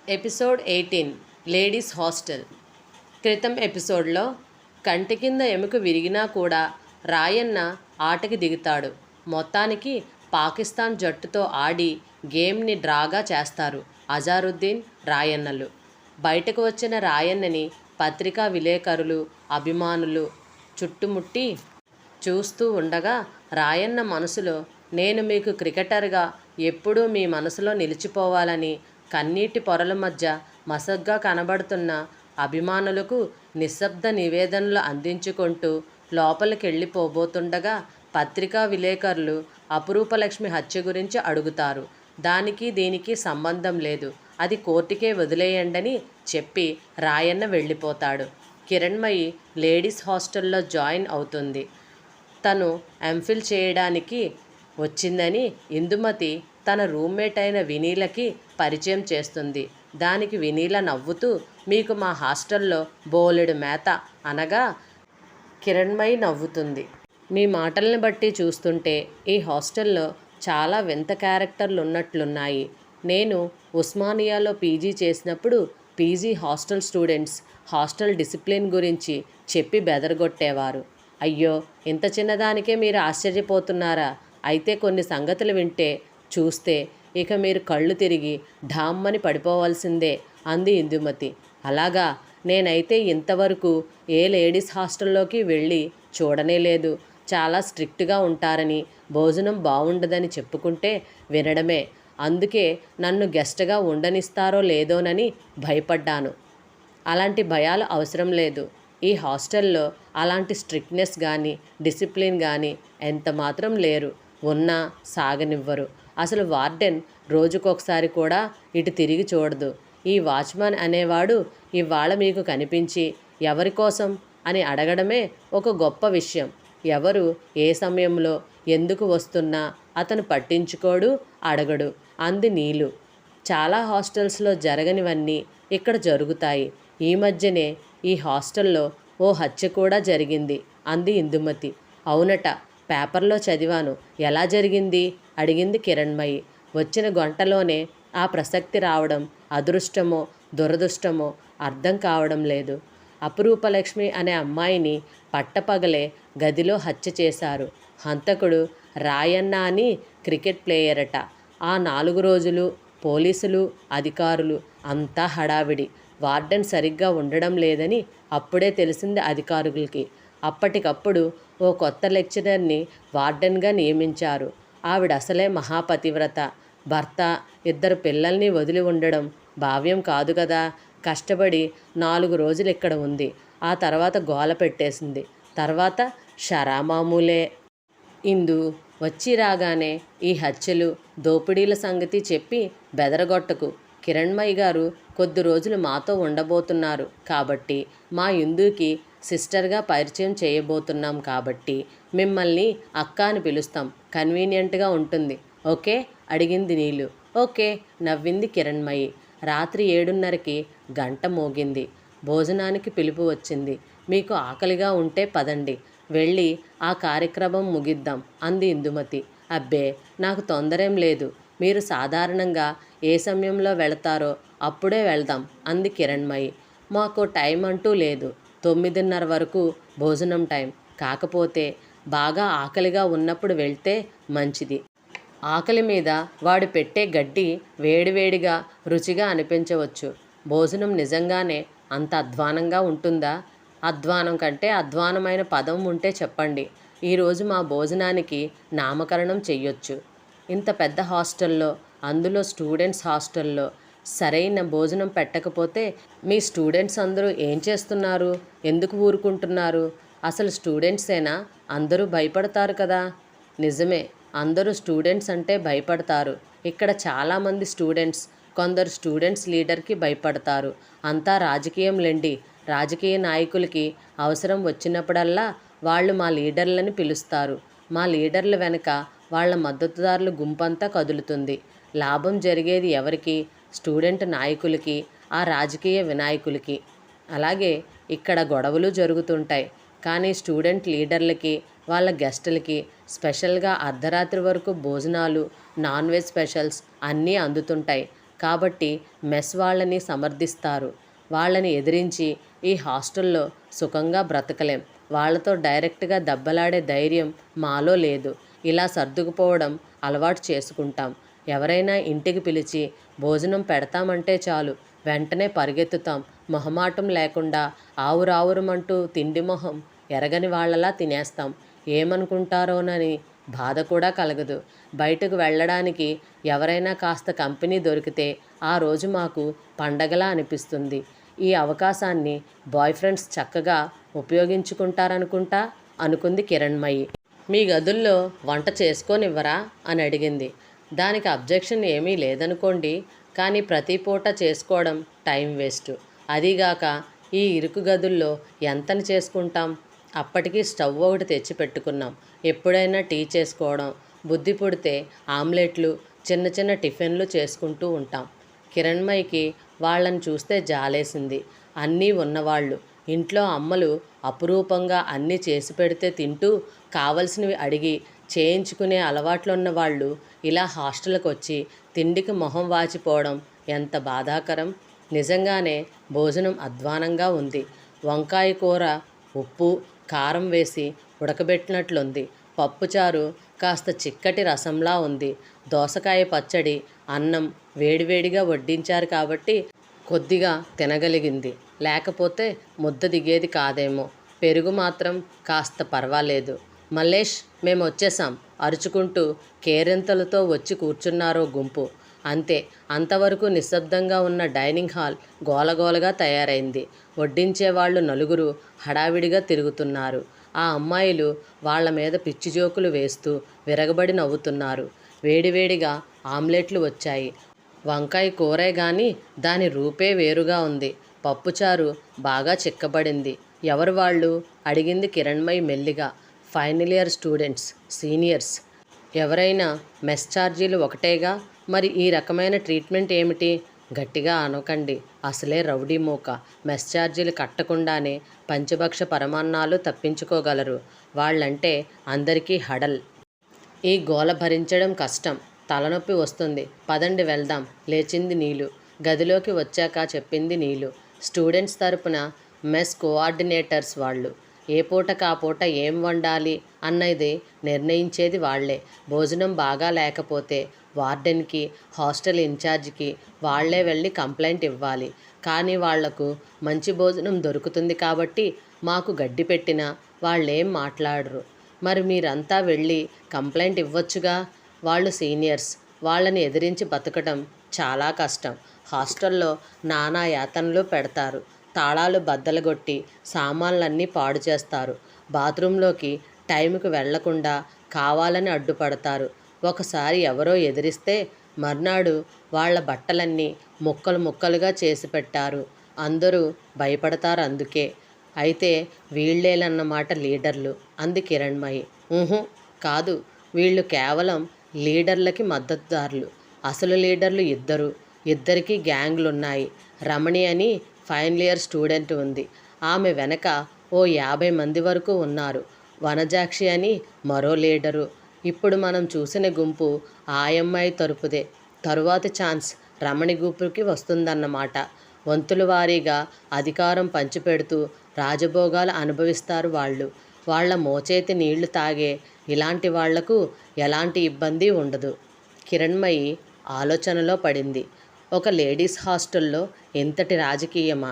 Episode 18 ladies hostel. క్రితం ఎపిసోడ్లో కంటి కింద ఎముక విరిగినా కూడా రాయన్న ఆటకి దిగుతాడు. మొత్తానికి పాకిస్తాన్ జట్టుతో ఆడి గేమ్ని డ్రాగా చేస్తారు అజారుద్దీన్, రాయన్నలు. బయటకు వచ్చిన రాయన్నని పత్రికా విలేకరులు, అభిమానులు చుట్టుముట్టి చూస్తూ ఉండగా రాయన్న మనసులో, నేను మీకు క్రికెటర్గా ఎప్పుడూ మీ మనసులో నిలిచిపోవాలని కన్నీటి పొరల మధ్య మసగ్గా కనబడుతున్న అభిమానులకు నిశ్శబ్ద నివేదనలు అందించుకుంటూ లోపలికెళ్ళిపోబోతుండగా పత్రికా విలేకరులు అపురూపలక్ష్మి హత్య గురించి అడుగుతారు. దానికి దీనికి సంబంధం లేదు, అది కోర్టుకే వదిలేయండని చెప్పి రాయన్న వెళ్ళిపోతాడు. కిరణ్మయి లేడీస్ హాస్టల్లో జాయిన్ అవుతుంది. తను ఎంఫిల్ చేయడానికి వచ్చిందని ఇందుమతి తన రూమ్మేట్ అయిన వినీలకి పరిచయం చేస్తుంది. దానికి వినీల నవ్వుతూ, మీకు మా హాస్టల్లో బోలెడు మేత అనగా కిరణ్మయి నవ్వుతుంది. మీ మాటల్ని బట్టి చూస్తుంటే ఈ హాస్టల్లో చాలా వింత క్యారెక్టర్లు ఉన్నట్లున్నాయి. నేను ఉస్మానియాలో పీజీ చేసినప్పుడు PG hostel students hostel discipline గురించి చెప్పి బెదరగొట్టేవారు. అయ్యో, ఇంత చిన్నదానికే మీరు ఆశ్చర్యపోతున్నారా? అయితే కొన్ని సంగతులు వింటే చూస్తే ఇక మీరు కళ్ళు తిరిగి ఢామ్మని పడిపోవాల్సిందే అంది ఇందుమతి. అలాగా? నేనైతే ఇంతవరకు ఏ లేడీస్ హాస్టల్లోకి వెళ్ళి చూడనే లేదు. చాలా స్ట్రిక్ట్గా ఉంటారని, భోజనం బాగుండదని చెప్పుకుంటే వినడమే. అందుకే నన్ను గెస్ట్గా ఉండనిస్తారో లేదోనని భయపడ్డాను. అలాంటి భయాలు అవసరం లేదు. ఈ హాస్టల్లో అలాంటి స్ట్రిక్ట్నెస్ కానీ డిసిప్లిన్ కానీ ఎంత మాత్రం లేరు. ఉన్నా సాగనివ్వరు. అసలు వార్డెన్ రోజుకొకసారి కూడా ఇటు తిరిగి చూడదు. ఈ వాచ్మెన్ అనేవాడు ఇవాళ మీకు కనిపించి ఎవరి కోసం అని అడగడమే ఒక గొప్ప విషయం. ఎవరు ఏ సమయంలో ఎందుకు వస్తున్నా అతను పట్టించుకోడు, అడగడు అంది నీలు. చాలా హాస్టల్స్లో జరగనివన్నీ ఇక్కడ జరుగుతాయి. ఈ మధ్యనే ఈ హాస్టల్లో ఓ హత్య కూడా జరిగింది అంది ఇందుమతి. అవునట, పేపర్లో చదివాను. ఎలా జరిగింది అడిగింది కిరణ్మయి. వచ్చిన గంటలోనే ఆ ప్రసక్తి రావడం అదృష్టమో దురదృష్టమో అర్థం కావడం లేదు. అపురూపలక్ష్మి అనే అమ్మాయిని పట్టపగలే గదిలో హత్య చేశారు. హంతకుడు రాయన్న అని క్రికెట్ ప్లేయరట. ఆ 4 రోజులు పోలీసులు, అధికారులు అంతా హడావిడి. వార్డెన్ సరిగ్గా ఉండడం లేదని అప్పుడే తెలిసింది అధికారులకి. అప్పటికప్పుడు ఓ కొత్త లెక్చరర్ని వార్డెన్గా నియమించారు. ఆవిడ అసలే మహాపతివ్రత. భర్త, 2 పిల్లల్ని వదిలి ఉండడం భావ్యం కాదు కదా. కష్టపడి 4 రోజులు ఇక్కడ ఉంది. ఆ తర్వాత గోల పెట్టేసింది. తర్వాత షరామామూలే. ఇందు వచ్చి రాగానే ఈ హత్యలు, దోపిడీల సంగతి చెప్పి బెదరగొట్టకు. కిరణ్మయి గారు కొద్ది రోజులు మాతో ఉండబోతున్నారు కాబట్టి, మా ఇందుకి సిస్టర్గా పరిచయం చేయబోతున్నాం కాబట్టి మిమ్మల్ని అక్క అని పిలుస్తాం. కన్వీనియంట్గా ఉంటుంది. ఓకే అడిగింది నీలు. ఓకే నవ్వింది కిరణ్మయి. రాత్రి 7:30కి గంట మోగింది. భోజనానికి పిలుపు వచ్చింది. మీకు ఆకలిగా ఉంటే పదండి, వెళ్ళి ఆ కార్యక్రమం ముగిద్దాం అంది ఇందుమతి. అబ్బే, నాకు తొందరేం లేదు. మీరు సాధారణంగా ఏ సమయంలో వెళతారో అప్పుడే వెళ్దాం అంది కిరణ్మయి. మాకు టైం అంటూ లేదు. 9:30 వరకు భోజనం టైం. కాకపోతే బాగా ఆకలిగా ఉన్నప్పుడు వెళ్తే మంచిది. ఆకలి మీద వాడు పెట్టే గడ్డి వేడివేడిగా రుచిగా అనిపించవచ్చు. భోజనం నిజంగానే అంత అధ్వానంగా ఉంటుందా? అధ్వానం కంటే అధ్వానమైన పదం ఉంటే చెప్పండి. ఈరోజు మా భోజనానికి నామకరణం చెయ్యొచ్చు. ఇంత పెద్ద హాస్టల్లో, అందులో స్టూడెంట్స్ హాస్టల్లో సరైన భోజనం పెట్టకపోతే మీ స్టూడెంట్స్ అందరూ ఏం చేస్తున్నారు? ఎందుకు ఊరుకుంటున్నారు? అసలు స్టూడెంట్సేనా? అందరూ భయపడతారు కదా. నిజమే, అందరూ స్టూడెంట్స్ అంటే భయపడతారు. ఇక్కడ చాలామంది స్టూడెంట్స్, కొందరు స్టూడెంట్స్ లీడర్కి భయపడతారు. అంతా రాజకీయం లెండి. రాజకీయ నాయకులకి అవసరం వచ్చినప్పుడల్లా వాళ్ళు మా లీడర్లని పిలుస్తారు. మా లీడర్ల వెనక వాళ్ళ మద్దతుదారుల గుంపంతా కదులుతుంది. లాభం జరిగేది ఎవరికి? స్టూడెంట్ నాయకులకి, ఆ రాజకీయ వినాయకులకి. అలాగే ఇక్కడ గొడవలు జరుగుతుంటాయి. కానీ స్టూడెంట్ లీడర్లకి, వాళ్ళ గెస్టులకి స్పెషల్గా అర్ధరాత్రి వరకు భోజనాలు, నాన్ వెజ్ స్పెషల్స్ అన్నీ అందుతుంటాయి. కాబట్టి మెస్ వాళ్ళని సమర్థిస్తారు. వాళ్ళని ఎదిరించి ఈ హాస్టల్లో సుఖంగా బ్రతకలేం. వాళ్ళతో డైరెక్ట్గా దెబ్బలాడే ధైర్యం మాలో లేదు. ఇలా సర్దుకుపోవడం అలవాటు చేసుకుంటాం. ఎవరైనా ఇంటికి పిలిచి భోజనం పెడతామంటే చాలు వెంటనే పరిగెత్తుతాం. మొహమాటం లేకుండా ఆవురావురమంటూ తిండి మొహం ఎరగని వాళ్ళలా తినేస్తాం. ఏమనుకుంటారోనని బాధ కూడా కలగదు. బయటకు వెళ్ళడానికి ఎవరైనా కాస్త కంపెనీ దొరికితే ఆ రోజు మాకు పండగలా అనిపిస్తుంది. ఈ అవకాశాన్ని బాయ్ ఫ్రెండ్స్ చక్కగా ఉపయోగించుకుంటారనుకుంటా అనుకుంది కిరణ్మయి. మీ గదుల్లో వంట చేసుకోనివ్వరా అని అడిగింది. దానికి అబ్జెక్షన్ ఏమీ లేదనుకోండి, కానీ ప్రతి పూట చేసుకోవడం టైం వేస్ట్. అదీగాక ఈ ఇరుకు గదుల్లో ఎంతని చేసుకుంటాం. అప్పటికి స్టవ్ ఒకటి తెచ్చి పెట్టుకున్నాం. ఎప్పుడైనా టీ చేసుకోవడం, బుద్ధి పుడితే ఆమ్లెట్లు, చిన్న చిన్న టిఫిన్లు చేసుకుంటూ ఉంటాం. కిరణ్మయికి వాళ్ళని చూస్తే జాలేసింది. అన్నీ ఉన్నవాళ్ళు, ఇంట్లో అమ్మలు అపురూపంగా అన్నీ చేసి పెడితే తింటూ కావలసినవి అడిగి చేయించుకునే అలవాట్లున్న వాళ్ళు ఇలా హాస్టల్కి వచ్చి తిండికి మొహం వాచిపోవడం ఎంత బాధాకరం. నిజంగానే భోజనం అధ్వానంగా ఉంది. వంకాయ కూర ఉప్పు కారం వేసి ఉడకబెట్టినట్లుంది. పప్పుచారు కాస్త చిక్కటి రసంలా ఉంది. దోసకాయ పచ్చడి, అన్నం వేడివేడిగా వడ్డించారు కాబట్టి కొద్దిగా తినగలిగింది. లేకపోతే ముద్ద దిగేది కాదేమో. పెరుగు మాత్రం కాస్త పర్వాలేదు. మల్లేష్, మేము వచ్చేసాం అరుచుకుంటూ కేరింతలతో వచ్చి కూర్చున్నారో గుంపు. అంతే. అంతవరకు నిశ్శబ్దంగా ఉన్న డైనింగ్ హాల్ గోలగోలగా తయారైంది. వడ్డించేవాళ్ళు నలుగురు హడావిడిగా తిరుగుతున్నారు. ఆ అమ్మాయిలు వాళ్ళ మీద పిచ్చి జోకులు వేస్తూ విరగబడి నవ్వుతున్నారు. వేడివేడిగా ఆమ్లెట్లు వచ్చాయి. వంకాయ కూరే గాని దాని రూపే వేరుగా ఉంది. పప్పుచారు బాగా చిక్కబడింది. ఎవరు వాళ్ళు అడిగింది కిరణ్మయి మెల్లిగా. Final year students, seniors. ఎవరైనా మెస్ ఛార్జీలు ఒకటేగా, మరి ఈ రకమైన ట్రీట్మెంట్ ఏమిటి? గట్టిగా అనకండి, అసలే రౌడీ మూక. మెస్ ఛార్జీలు కట్టకుండానే పంచభక్ష పరమాన్నాలు తప్పించుకోగలరు. వాళ్ళంటే అందరికీ హడల్. ఈ గోల భరించడం కష్టం. తలనొప్పి వస్తుంది. పదండి వెళ్దాం లేచింది నీలు. గదిలోకి వచ్చాక చెప్పింది నీలు. స్టూడెంట్స్ తరపున మెస్ కోఆర్డినేటర్స్ వాళ్ళు. ఏ పూటకు ఆ పూట ఏం వండాలి అన్నది నిర్ణయించేది వాళ్లే. భోజనం బాగా లేకపోతే వార్డెన్కి, హాస్టల్ ఇన్ఛార్జికి వాళ్లే వెళ్ళి కంప్లైంట్ ఇవ్వాలి. కానీ వాళ్లకు మంచి భోజనం దొరుకుతుంది కాబట్టి మాకు గడ్డి పెట్టినా వాళ్ళేం మాట్లాడరు. మరి మీరంతా వెళ్ళి కంప్లైంట్ ఇవ్వచ్చుగా. వాళ్ళు సీనియర్స్, వాళ్ళని ఎదిరించి బతకడం చాలా కష్టం. హాస్టల్లో నానా యాతనలు పెడతారు. తాళాలు బద్దలుగొట్టి సామాన్లన్నీ పాడు చేస్తారు. బాత్రూంలోకి టైంకి వెళ్లకుండా కావాలని అడ్డుపడతారు. ఒకసారి ఎవరో ఎదిరిస్తే మర్నాడు వాళ్ళ బట్టలన్నీ ముక్కలు ముక్కలుగా చేసి పెట్టారు. అందరూ భయపడతారు అందుకే. అయితే వీళ్ళేలన్నమాట లీడర్లు అంది కిరణ్మయి. కాదు, వీళ్ళు కేవలం లీడర్లకి మద్దతుదారులు. అసలు లీడర్లు ఇద్దరు. ఇద్దరికీ గ్యాంగ్లున్నాయి. రమణి అని ఫైనల్ ఇయర్ స్టూడెంట్ ఉంది. ఆమె వెనక ఓ 50 మంది వరకు ఉన్నారు. వనజాక్షి అని మరో లీడరు. ఇప్పుడు మనం చూసిన గుంపు ఆయమ్మాయి తరపుదే. తరువాతి ఛాన్స్ రమణి గుంపుకి వస్తుందన్నమాట. వంతుల వారీగా అధికారం పంచిపెడుతూ రాజభోగాలు అనుభవిస్తారు వాళ్ళు. వాళ్ళ మోచేతి నీళ్లు తాగే ఇలాంటి వాళ్లకు ఎలాంటి ఇబ్బంది ఉండదు. కిరణ్మయి ఆలోచనలో పడింది. ఒక లేడీస్ హాస్టల్లో ఎంతటి రాజకీయమా?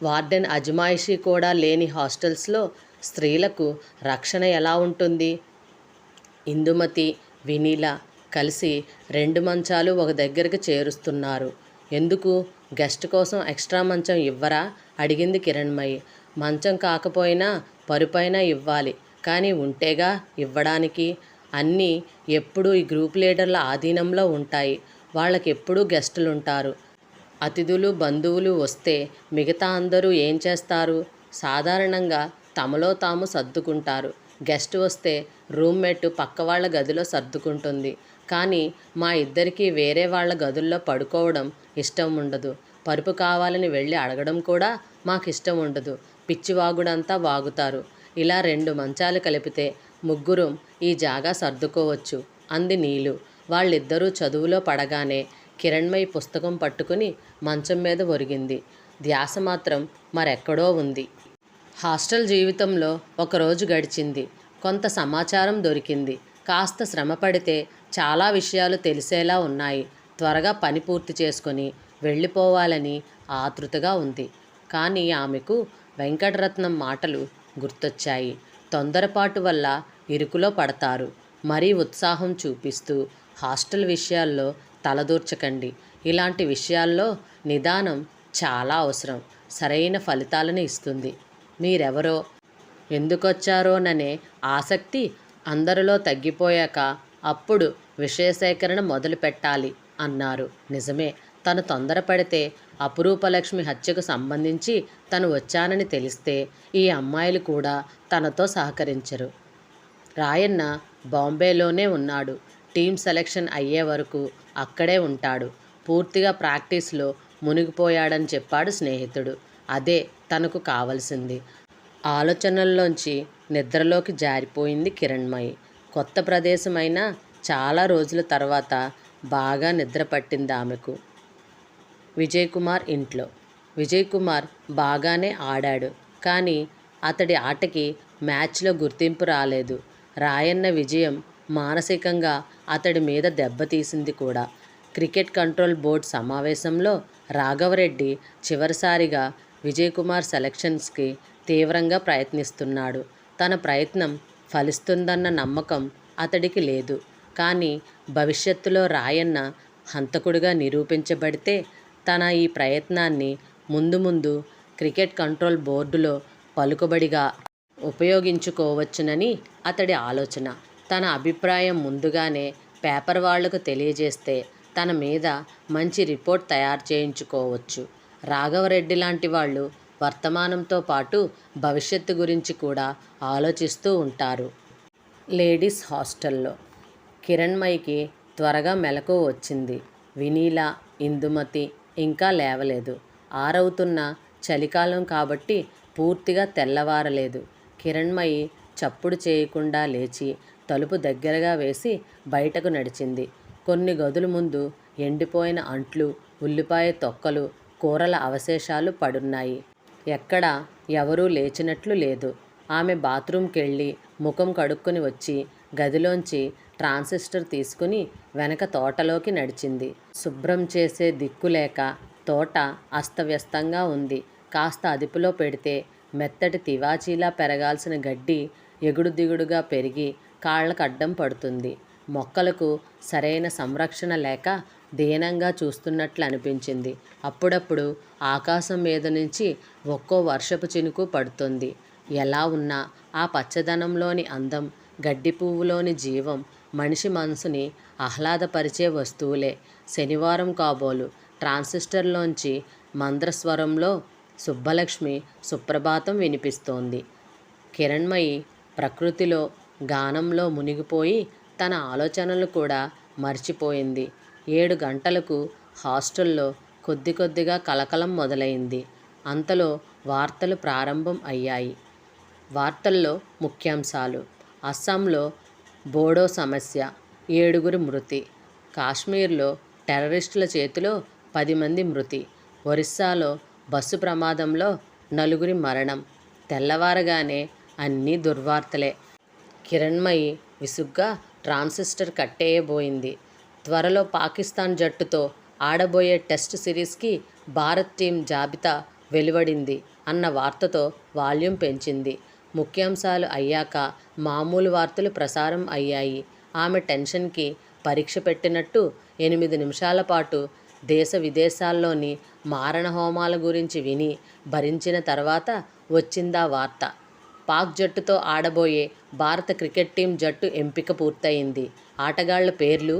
వార్డెన్ అజమాయిషీ కూడా లేని హాస్టల్స్లో స్త్రీలకు రక్షణ ఎలా ఉంటుంది? ఇందుమతి, వినీల కలిసి 2 మంచాలు ఒక దగ్గరికి చేరుస్తున్నారు. ఎందుకు? గెస్ట్ కోసం ఎక్స్ట్రా మంచం ఇవ్వరా అడిగింది కిరణ్మయి. మంచం కాకపోయినా పరుపైనా ఇవ్వాలి. కానీ ఉంటేగా ఇవ్వడానికి. అన్నీ ఎప్పుడూ ఈ గ్రూప్ లీడర్ల ఆధీనంలో ఉంటాయి. వాళ్ళకెప్పుడూ గెస్టులుంటారు. అతిథులు బంధువులు వస్తే మిగతా అందరూ ఏం చేస్తారు? సాధారణంగా తమలో తాము సర్దుకుంటారు. గెస్ట్ వస్తే రూమ్మేట్ పక్క వాళ్ళ గదిలో సర్దుకుంటుంది. కానీ మా ఇద్దరికీ వేరే వాళ్ళ గదుల్లో పడుకోవడం ఇష్టం ఉండదు. పరుపు కావాలని వెళ్ళి అడగడం కూడా మాకిష్టం ఉండదు. పిచ్చివాగుడంతా వాగుతారు. ఇలా 2 మంచాలు కలిపితే ముగ్గురం ఈ జాగా సర్దుకోవచ్చు అంది నీలు. వాళ్ళిద్దరూ చదువులో పడగానే కిరణ్మయి పుస్తకం పట్టుకుని మంచం మీద ఒరిగింది. ధ్యాస మాత్రం మరెక్కడో ఉంది. హాస్టల్ జీవితంలో ఒకరోజు గడిచింది. కొంత సమాచారం దొరికింది. కాస్త శ్రమ పడితే చాలా విషయాలు తెలిసేలా ఉన్నాయి. త్వరగా పని పూర్తి చేసుకొని వెళ్ళిపోవాలని ఆతృతగా ఉంది. కానీ ఆమెకు వెంకటరత్నం మాటలు గుర్తొచ్చాయి. తొందరపాటు వల్ల ఇరుకులో పడతారు. మరీ ఉత్సాహం చూపిస్తూ హాస్టల్ విషయాల్లో తలదూర్చకండి. ఇలాంటి విషయాల్లో నిదానం చాలా అవసరం. సరైన ఫలితాలను ఇస్తుంది. మీరెవరో ఎందుకొచ్చారోననే ఆసక్తి అందరిలో తగ్గిపోయాక అప్పుడు విషయసేకరణ మొదలు పెట్టాలి అన్నారు. నిజమే, తను తొందరపడితే అపురూపలక్ష్మి హత్యకు సంబంధించి తను వచ్చానని తెలిస్తే ఈ అమ్మాయిలు కూడా తనతో సహకరించరు. రాయన్న బాంబేలోనే ఉన్నాడు. టీమ్ సెలెక్షన్ అయ్యే వరకు అక్కడే ఉంటాడు. పూర్తిగా ప్రాక్టీస్లో మునిగిపోయాడని చెప్పాడు స్నేహితుడు. అదే తనకు కావలసింది. ఆలోచనల్లోంచి నిద్రలోకి జారిపోయింది కిరణ్మయి. కొత్త ప్రదేశమైనా చాలా రోజుల తర్వాత బాగా నిద్ర పట్టింది ఆమెకు. విజయ్ కుమార్ ఇంట్లో. విజయ్ కుమార్ బాగానే ఆడాడు. కానీ అతడి ఆటకి మ్యాచ్లో గుర్తింపు రాలేదు. రాయన్న విజయం మానసికంగా అతడి మీద దెబ్బతీసింది కూడా. క్రికెట్ కంట్రోల్ బోర్డు సమావేశంలో రాఘవరెడ్డి చివరిసారిగా విజయ్ కుమార్ సెలక్షన్స్కి తీవ్రంగా ప్రయత్నిస్తున్నాడు. తన ప్రయత్నం ఫలిస్తుందన్న నమ్మకం అతడికి లేదు. కానీ భవిష్యత్తులో రాయన్న హంతకుడిగా నిరూపించబడితే తన ఈ ప్రయత్నాన్ని ముందు ముందు క్రికెట్ కంట్రోల్ బోర్డులో పలుకుబడిగా ఉపయోగించుకోవచ్చునని అతడి ఆలోచన. తన అభిప్రాయం ముందుగానే పేపర్ వాళ్లకు తెలియజేస్తే తన మీద మంచి రిపోర్ట్ తయారు చేయించుకోవచ్చు. రాఘవరెడ్డి లాంటి వాళ్ళు వర్తమానంతో పాటు భవిష్యత్తు గురించి కూడా ఆలోచిస్తూ ఉంటారు. లేడీస్ హాస్టల్లో కిరణ్మయికి త్వరగా మెలకువ వచ్చింది. వినీల, ఇందుమతి ఇంకా లేవలేదు. ఆరవుతున్న చలికాలం కాబట్టి పూర్తిగా తెల్లవారలేదు. కిరణ్మయి చప్పుడు చేయకుండా లేచి తలుపు దగ్గరగా వేసి బయటకు నడిచింది. కొన్ని గదుల ముందు ఎండిపోయిన అంట్లు, ఉల్లిపాయ తొక్కలు, కూరల అవశేషాలు పడున్నాయి. ఎక్కడా ఎవరూ లేచినట్లు లేదు. ఆమె బాత్రూంకెళ్ళి ముఖం కడుక్కొని వచ్చి గదిలోంచి ట్రాన్సిస్టర్ తీసుకుని వెనక తోటలోకి నడిచింది. శుభ్రం చేసే దిక్కులేక తోట అస్తవ్యస్తంగా ఉంది. కాస్త అదుపులో పెడితే మెత్తటి తివాచీలా పెరగాల్సిన గడ్డి ఎగుడు దిగుడుగా పెరిగి కాళ్ళకు అడ్డం పడుతుంది. మొక్కలకు సరైన సంరక్షణ లేక దీనంగా చూస్తున్నట్లు అనిపించింది. అప్పుడప్పుడు ఆకాశం మీద నుంచి ఒక్కో వర్షపు చినుకు పడుతుంది. ఎలా ఉన్నా ఆ పచ్చదనంలోని అందం, గడ్డి పువ్వులోని జీవం మనిషి మనసుని ఆహ్లాదపరిచే వస్తువులే. శనివారం కాబోలు ట్రాన్సిస్టర్లోంచి మంద్రస్వరంలో సుబ్బలక్ష్మి సుప్రభాతం వినిపిస్తోంది. కిరణ్మయి ప్రకృతిలో, గానంలో మునిగిపోయి తన ఆలోచనలు కూడా మర్చిపోయింది. 7 గంటలకు హాస్టల్లో కొద్ది కొద్దిగా కలకలం మొదలైంది. అంతలో వార్తలు ప్రారంభం అయ్యాయి. వార్తల్లో ముఖ్యాంశాలు: అస్సాంలో బోడో సమస్య, 7గురి మృతి. కాశ్మీర్లో టెర్రరిస్టుల చేతిలో 10 మంది మృతి. ఒరిస్సాలో బస్సు ప్రమాదంలో 4 మరణం. తెల్లవారగానే అన్నీ దుర్వార్తలే. కిరణ్మయి విసుగ్గా ట్రాన్సిస్టర్ కట్టేయబోయింది. త్వరలో పాకిస్తాన్ జట్టుతో ఆడబోయే టెస్ట్ సిరీస్కి భారత్ టీం జాబితా వెలువడింది అన్న వార్తతో వాల్యూమ్ పెంచింది. ముఖ్యాంశాలు అయ్యాక మామూలు వార్తలు ప్రసారం అయ్యాయి. ఆమె టెన్షన్కి పరీక్ష పెట్టినట్టు 8 నిమిషాల పాటు దేశ విదేశాల్లోని మారణహోమాల గురించి విని భరించిన తర్వాత వచ్చిందా వార్త. పాక్ జట్టుతో ఆడబోయే భారత క్రికెట్ టీం జట్టు ఎంపిక పూర్తయింది. ఆటగాళ్ల పేర్లు.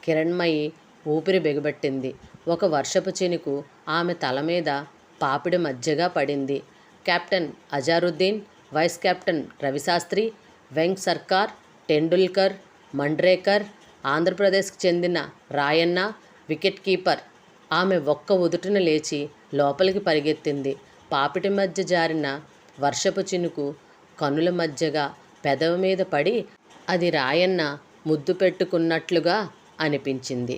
కిరణ్మయి ఊపిరి బిగబట్టింది. ఒక వర్షపు చినుకు ఆమె తల మీద పాపిడి మధ్యగా పడింది. Captain Azharuddin, vice captain Ravi Shastri, Vengsarkar, Tendulkar, మండ్రేకర్, ఆంధ్రప్రదేశ్కి చెందిన రాయన్న, వికెట్ కీపర్. ఆమె ఒక్క ఉదుటున లేచి లోపలికి పరిగెత్తింది. పాపిటి మధ్య జారిన వర్షపు చినుకు కనుల మధ్యగా పెదవి మీద పడి అది రాయన్న ముద్దు పెట్టుకున్నట్లుగా అనిపించింది.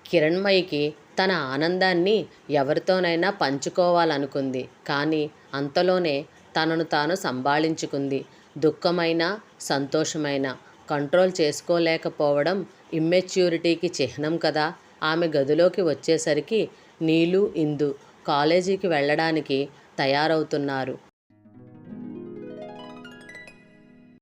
కిరణ్మయికి తన ఆనందాన్ని ఎవరితోనైనా పంచుకోవాలనుకుంది. కానీ అంతలోనే తనను తాను సంభాళించుకుంది. దుఃఖమైనా సంతోషమైనా కంట్రోల్ చేసుకోలేకపోవడం ఇమ్మెచ్యూరిటీకి చిహ్నం కదా. ఆమె గదిలోకి వచ్చేసరికి నీలు, ఇందు కాలేజీకి వెళ్ళడానికి తయారవుతున్నారు.